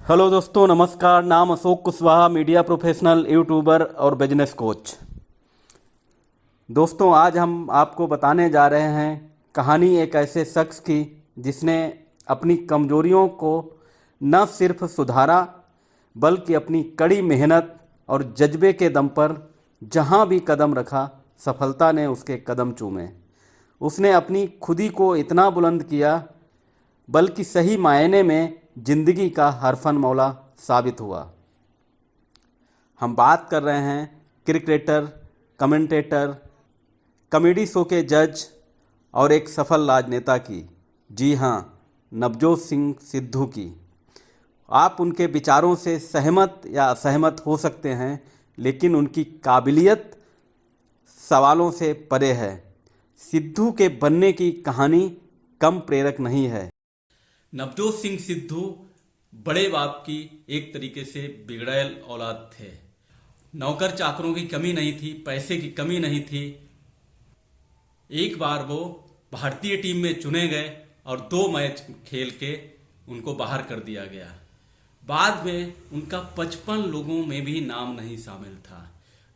Hello दोस्तों, नमस्कार। नाम Ashok Kushwaha, media professional, YouTuber और बिजनेस कोच। दोस्तों, आज हम आपको बताने जा रहे हैं कहानी एक ऐसे शख्स की जिसने अपनी कमजोरियों को न सिर्फ सुधारा बल्कि अपनी कड़ी मेहनत और जज्बे के दम पर जहां भी कदम रखा, सफलता ने उसके कदम चूमे। उसने अपनी खुदी को इतना बुलंद किया बल्कि सही मायने में जिंदगी का हरफन मौला साबित हुआ। हम बात कर रहे हैं क्रिकेटर, कमेंटेटर, कॉमेडी शो के जज और एक सफल राजनेता की। जी हाँ, नवजोत सिंह सिद्धू की। आप उनके विचारों से सहमत या असहमत हो सकते हैं, लेकिन उनकी काबिलियत सवालों से परे है। सिद्धू के बनने की कहानी कम प्रेरक नहीं है। नवजोत सिंह सिद्धू बड़े बाप की एक तरीके से बिगड़ैल औलाद थे। नौकर चाकरों की कमी नहीं थी, पैसे की कमी नहीं थी। एक बार वो भारतीय टीम में चुने गए और 2 मैच खेल के उनको बाहर कर दिया गया। बाद में उनका 55 लोगों में भी नाम नहीं शामिल था,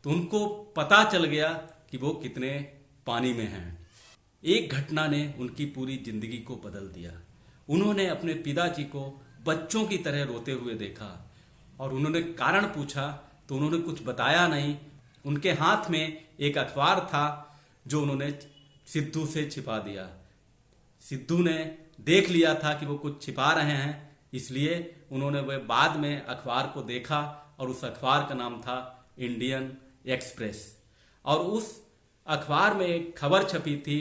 तो उनको पता चल गया कि वो कितने पानी में हैं। एक घटना ने उनकी पूरी जिंदगी को बदल दिया। उन्होंने अपने पिताजी को बच्चों की तरह रोते हुए देखा और उन्होंने कारण पूछा तो उन्होंने कुछ बताया नहीं। उनके हाथ में एक अखबार था जो उन्होंने सिद्धू से छिपा दिया। सिद्धू ने देख लिया था कि वो कुछ छिपा रहे हैं, इसलिए उन्होंने वह बाद में अखबार को देखा और उस अखबार का नाम था इंडियन एक्सप्रेस। और उस अखबार में एक खबर छपी थी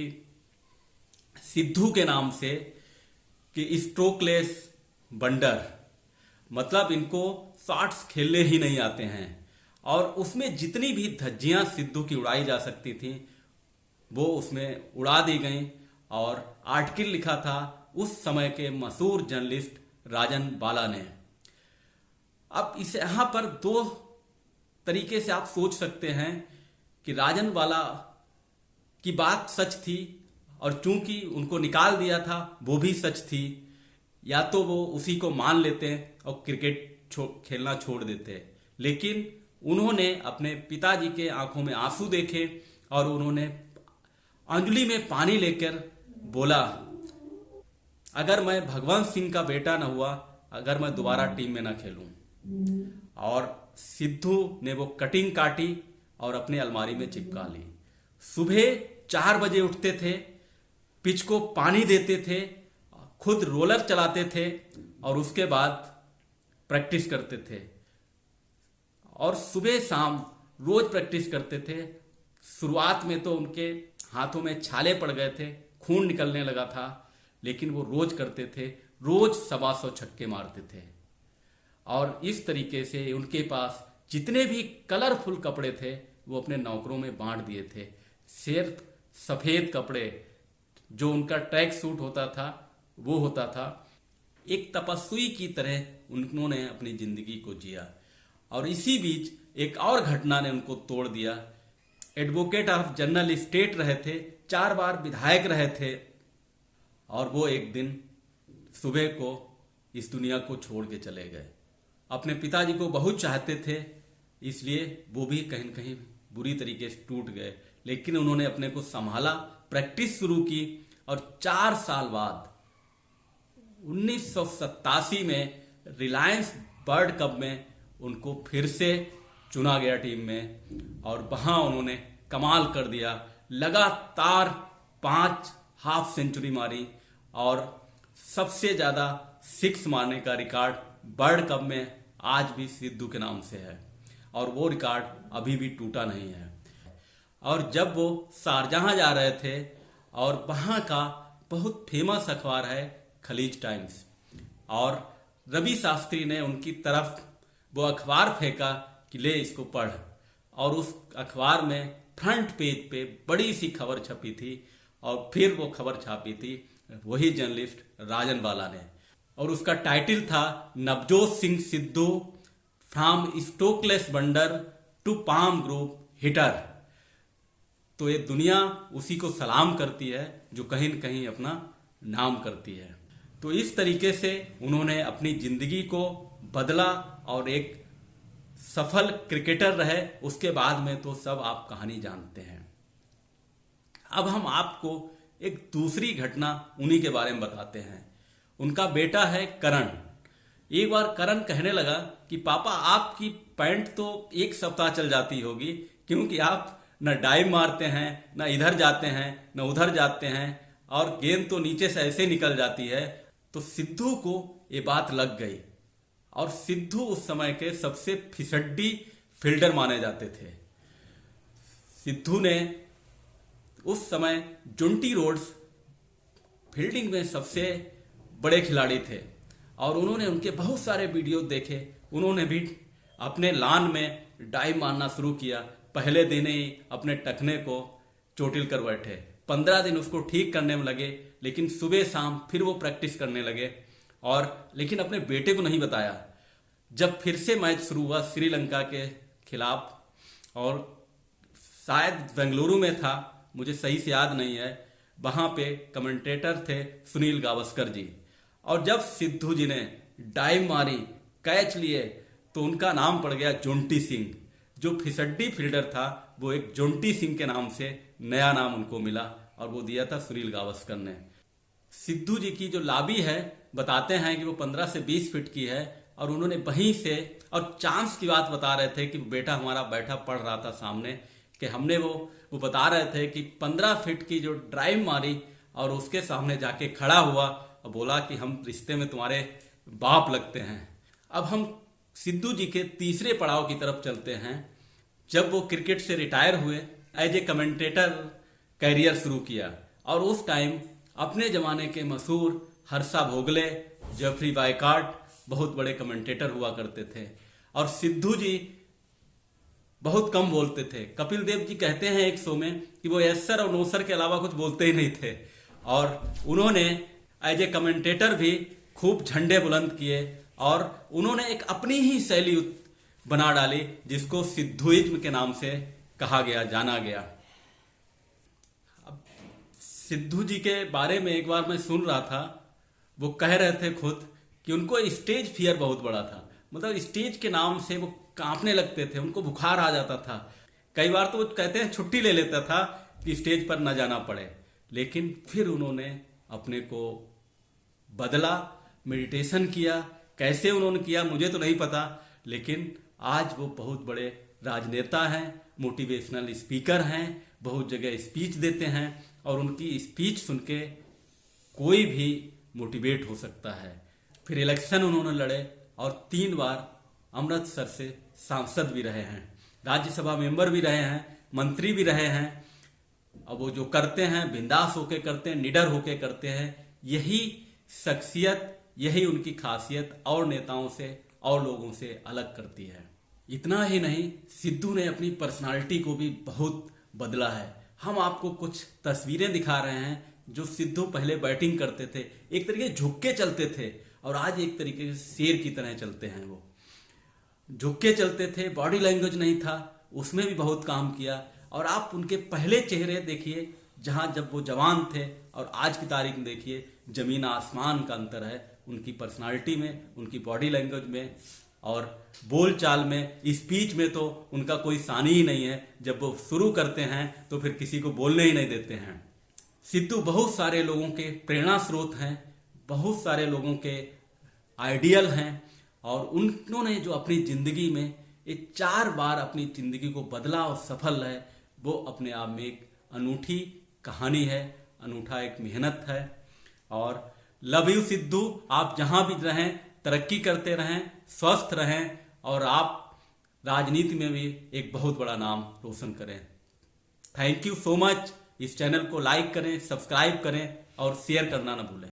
सिद्धू के नाम से कि स्ट्रोकलेस बंडर, मतलब इनको शॉट्स खेलने ही नहीं आते हैं। और उसमें जितनी भी धज्जियां सिद्धू की उड़ाई जा सकती थी वो उसमें उड़ा दी गई। और आर्टिकल लिखा था उस समय के मशहूर जर्नलिस्ट राजन बाला ने। अब इस यहाँ पर 2 तरीके से आप सोच सकते हैं कि राजन बाला की बात सच थी और चूंकि उनको निकाल दिया था वो भी सच थी, या तो वो उसी को मान लेते और क्रिकेट खेलना छोड़ देते। लेकिन उन्होंने अपने पिताजी के आंखों में आंसू देखे और उन्होंने अंजलि में पानी लेकर बोला, अगर मैं भगवंत सिंह का बेटा न हुआ, अगर मैं दोबारा टीम में न खेलूं। और सिद्धू ने वो कटिंग काटी और अपने अलमारी में चिपका ली। सुबह 4 बजे उठते थे, पिच को पानी देते थे, खुद रोलर चलाते थे और उसके बाद प्रैक्टिस करते थे। और सुबह शाम रोज प्रैक्टिस करते थे। शुरुआत में तो उनके हाथों में छाले पड़ गए थे, खून निकलने लगा था, लेकिन वो रोज करते थे। रोज 125 छक्के मारते थे। और इस तरीके से उनके पास जितने भी कलरफुल कपड़े थे वो अपने नौकरों में बांट दिए थे। सिर्फ सफेद कपड़े, जो उनका ट्रैक सूट होता था, वो होता था। एक तपस्वी की तरह उन्होंने अपनी जिंदगी को जिया। और इसी बीच एक और घटना ने उनको तोड़ दिया। एडवोकेट ऑफ जनरल स्टेट रहे थे, 4 बार विधायक रहे थे, और वो एक दिन सुबह को इस दुनिया को छोड़ के चले गए। अपने पिताजी को बहुत चाहते थे, इसलिए वो भी कहीं न कहीं बुरी तरीके से टूट गए। लेकिन उन्होंने अपने को संभाला, प्रैक्टिस शुरू की और 4 साल बाद 1987 में रिलायंस वर्ल्ड कप में उनको फिर से चुना गया टीम में। और वहां उन्होंने कमाल कर दिया। लगातार 5 हाफ सेंचुरी मारी और सबसे ज्यादा 6 मारने का रिकॉर्ड वर्ल्ड कप में आज भी सिद्धू के नाम से है और वो रिकॉर्ड अभी भी टूटा नहीं है। और जब वो शारजहां जा रहे थे, और वहां का बहुत फेमस अखबार है खलीज टाइम्स, और रवि शास्त्री ने उनकी तरफ वो अखबार फेंका कि ले इसको पढ़। और उस अखबार में फ्रंट पेज पे बड़ी सी खबर छपी थी और फिर वो खबर छापी थी वही जर्नलिस्ट राजन बाला ने, और उसका टाइटल था Navjot Singh Sidhu from strokeless wonder to palm group hitter. तो ये दुनिया उसी को सलाम करती है जो कहीं न कहीं अपना नाम करती है। तो इस तरीके से उन्होंने अपनी जिंदगी को बदला और एक सफल क्रिकेटर रहे, उसके बाद में तो सब आप कहानी जानते हैं। अब हम आपको एक दूसरी घटना उन्हीं के बारे में बताते हैं। उनका बेटा है करण। एक बार करण कहने लगा कि पापा आपकी पैंट तो एक सप्ताह चल जाती होगी, क्योंकि आप न डाइव मारते हैं, न इधर जाते हैं, न उधर जाते हैं, और गेंद तो नीचे से ऐसे निकल जाती है। तो सिद्धू को ये बात लग गई, और सिद्धू उस समय के सबसे फिसड्डी फील्डर माने जाते थे। सिद्धू ने उस समय जोंटी रोड्स फील्डिंग में सबसे बड़े खिलाड़ी थे, और उन्होंने उनके बहुत सारे वीडियो देखे। उन्होंने भी अपने लान में डाइव मारना शुरू किया। पहले दिन ही अपने टखने को चोटिल कर बैठे। 15 दिन उसको ठीक करने में लगे, लेकिन सुबह शाम फिर वो प्रैक्टिस करने लगे, और लेकिन अपने बेटे को नहीं बताया। जब फिर से मैच शुरू हुआ श्रीलंका के खिलाफ, और शायद बेंगलुरु में था, मुझे सही से याद नहीं है, वहां पे कमेंटेटर थे सुनील गावस्कर जी। और जब सिद्धू जी ने डाइव मारी, कैच लिए, तो उनका नाम पड़ गया जोंटी सिंह। जो फिसड्डी फील्डर था वो एक जोंटी सिंह के नाम से नया नाम उनको मिला, और वो दिया था सुनील गावस्कर ने। सिद्धू जी की जो लाबी है, बताते हैं कि वो 15 से 20 फीट की है, और उन्होंने वहीं से, और चांस की बात बता रहे थे कि बेटा हमारा बैठा पढ़ रहा था सामने, कि हमने वो बता रहे थे कि 15 फीट की जो ड्राइव मारी, और उसके सामने जाके खड़ा हुआ और बोला कि हम रिश्ते में तुम्हारे बाप लगते हैं। अब हम सिद्धू जी के तीसरे पड़ाव की तरफ चलते हैं। जब वो क्रिकेट से रिटायर हुए, एज ए कमेंटेटर कैरियर शुरू किया, और उस टाइम अपने जमाने के मशहूर हर्षा भोगले, जेफरी वाइकार्ट बहुत बड़े कमेंटेटर हुआ करते थे, और सिद्धू जी बहुत कम बोलते थे। कपिल देव जी कहते हैं एक शो में कि वो यस सर और नो सर के अलावा कुछ बोलते ही नहीं थे, और उन्होंने एज ए कमेंटेटर भी खूब झंडे बुलंद किए, और उन्होंने एक अपनी ही शैली बना डाली, जिसको सिद्धूइज्म के नाम से कहा गया, जाना गया। अब सिद्धू जी के बारे में एक बार मैं सुन रहा था, वो कह रहे थे खुद कि उनको स्टेज फियर बहुत बड़ा था। मतलब स्टेज के नाम से वो कांपने लगते थे, उनको बुखार आ जाता था। कई बार तो वो कहते हैं छुट्टी ले लेता था कि स्टेज पर न जाना पड़े। लेकिन फिर उन्होंने अपने को बदला, मेडिटेशन किया। कैसे उन्होंने किया मुझे तो नहीं पता, लेकिन आज वो बहुत बड़े राजनेता हैं, मोटिवेशनल स्पीकर हैं, बहुत जगह स्पीच देते हैं, और उनकी स्पीच सुन के कोई भी मोटिवेट हो सकता है। फिर इलेक्शन उन्होंने लड़े, और 3 बार अमृतसर से सांसद भी रहे हैं, राज्यसभा मेंबर भी रहे हैं, मंत्री भी रहे हैं। अब वो जो करते हैं बिंदास होके करते हैं, निडर होके करते हैं। यही शख्सियत, यही उनकी खासियत और नेताओं से और लोगों से अलग करती है। इतना ही नहीं, सिद्धू ने अपनी पर्सनालिटी को भी बहुत बदला है। हम आपको कुछ तस्वीरें दिखा रहे हैं जो सिद्धू पहले बैटिंग करते थे, एक तरीके झुक के चलते थे, और आज एक तरीके से शेर की तरह चलते हैं। वो झुक के चलते थे, बॉडी लैंग्वेज नहीं था, उसमें भी बहुत काम किया। और आप उनके पहले चेहरे देखिए, जहां जब वो जवान थे, और आज की तारीख में देखिए, जमीन आसमान का अंतर है उनकी पर्सनालिटी में, उनकी बॉडी लैंग्वेज में, और बोल चाल में, स्पीच में तो उनका कोई सानी ही नहीं है। जब वो शुरू करते हैं तो फिर किसी को बोलने ही नहीं देते हैं। सिद्धू बहुत सारे लोगों के प्रेरणा स्रोत हैं, बहुत सारे लोगों के आइडियल हैं, और उन्होंने जो अपनी जिंदगी में ये 4 बार अपनी जिंदगी को बदला और सफल है, वो अपने आप में एक अनूठी कहानी है, अनूठा एक मेहनत है। और लव यू सिद्धू, आप जहां भी रहें तरक्की करते रहें, स्वस्थ रहें, और आप राजनीति में भी एक बहुत बड़ा नाम रोशन करें। Thank you so much. इस चैनल को लाइक करें, सब्सक्राइब करें, और शेयर करना ना भूलें।